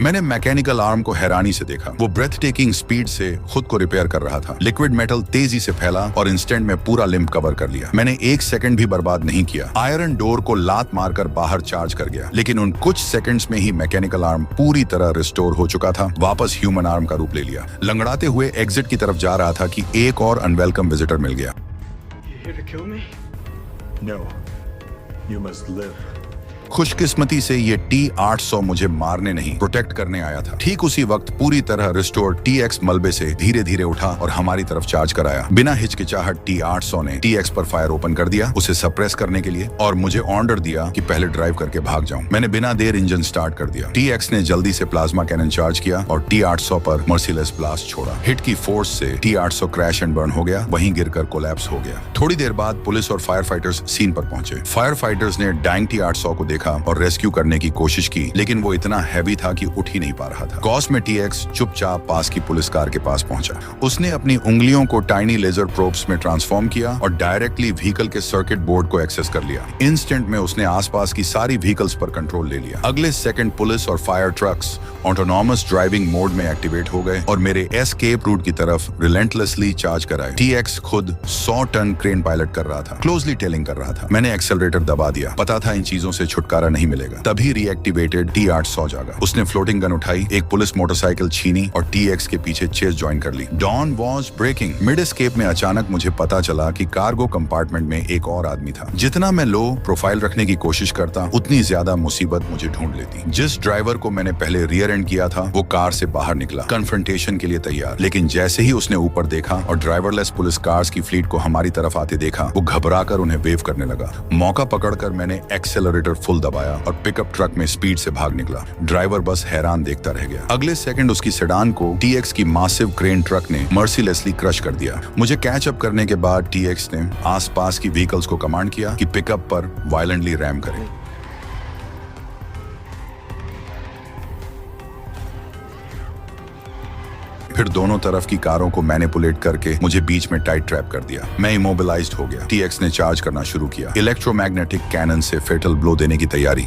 मैंने mechanical arm को हैरानी से देखा। वो ब्रेथ टेकिंग स्पीड से खुद को रिपेयर कर रहा था। लिक्विड मेटल तेजी से फैला और इंस्टेंट में पूरा लिम्ब कवर कर लिया। मैंने 1 सेकंड भी बर्बाद नहीं किया। आयरन डोर को लात मारकर बाहर चार्ज कर गया, लेकिन उन कुछ सेकंड्स में ही मैकेनिकल आर्म पूरी तरह रिस्टोर हो चुका था, वापस ह्यूमन आर्म का रूप ले लिया। लंगड़ाते हुए एग्जिट की तरफ जा रहा था कि एक और अनवेलकम विजिटर मिल गया। No, you must live. खुशकिस्मती से ये T-800 मुझे मारने नहीं, प्रोटेक्ट करने आया था। ठीक उसी वक्त पूरी तरह रिस्टोर्ड TX मलबे से धीरे धीरे उठा और हमारी तरफ चार्ज कराया। बिना हिचकिचाहट T-800 ने TX पर फायर ओपन कर दिया, उसे सप्रेस करने के लिए, और मुझे ऑर्डर दिया कि पहले ड्राइव करके भाग जाऊं। मैंने बिना देर इंजन स्टार्ट कर दिया। TX ने जल्दी से प्लाज्मा कैनन चार्ज किया और T-800 पर मर्सीलेस ब्लास्ट छोड़ा। हिट की फोर्स से T-800 क्रैश एंड बर्न हो गया, वहीं गिरकर कोलैप्स हो गया। थोड़ी देर बाद पुलिस और फायर फाइटर्स सीन पर पहुंचे। फायर फाइटर्स ने डैंग T-800 को देखा और रेस्क्यू करने की कोशिश की, लेकिन वो इतना हैवी था कि उठ ही नहीं पा रहा था। गॉस में TX चुपचाप पास की पुलिस कार के पास पहुंचा। उसने अपनी उंगलियों को टाइनी लेजर प्रोब्स में ट्रांसफॉर्म किया और डायरेक्टली व्हीकल के सर्किट बोर्ड को एक्सेस कर लिया। इंस्टेंट में उसने आसपास की सारी व्हीकल्स पर कंट्रोल ले लिया। अगले सेकंड पुलिस और fire trucks autonomous driving mode में एक्टिवेट हो गए और मेरे एस्केप रूट की तरफ रिलेंटलेसली चार्ज कराए। TX खुद 100 टन क्रेन पायलट कर रहा था, क्लोजली टेलिंग कर रहा था। मैंने एक्सेलरेटर दबा दिया, पता था इन चीजों से छुटकारा नहीं मिलेगा। तभी रीएक्टिवेटेड T-800 जागा। उसने फ्लोटिंग गन उठाई, एक पुलिस मोटरसाइकिल छीनी और TX के पीछे चेस ज्वाइन कर ली। Dawn was breaking. Mid escape में अचानक मुझे पता चला कि कार्गो कंपार्टमेंट में एक और आदमी था। जितना मैं लो प्रोफाइल रखने की कोशिश करता, उतनी ज्यादा मुसीबत मुझे ढूंढ लेती। जिस ड्राइवर को मैंने पहले रियर एंड किया था, वो कार से बाहर निकला, कन्फ्रंटेशन के लिए तैयार। लेकिन जैसे ही उसने ऊपर देखा और ड्राइवरलेस पुलिस कार्स की फ्लीट को हमारी तरफ आते देखा, वो घबराकर उन्हें वेव करने लगा। मौका पकड़कर मैंने एक्सेलरेटर फुल दबाया और पिकअप ट्रक में स्पीड से भाग निकला। ड्राइवर बस हैरान देखता रह गया। अगले सेकंड उसकी सेडान को TX की मासिव क्रेन ट्रक ने मर्सीलेसली क्रश कर दिया। मुझे कैच अप करने के बाद TX ने आसपास की व्हीकल्स को कमांड किया कि पिकअप पर वायलेंटली रैम करें। फिर दोनों तरफ की कारों को मैनिपुलेट करके मुझे बीच में टाइट ट्रैप कर दिया। मैं इमोबिलाइज्ड हो गया। TX ने चार्ज करना शुरू किया, इलेक्ट्रोमैग्नेटिक कैनन से फेटल ब्लो देने की तैयारी।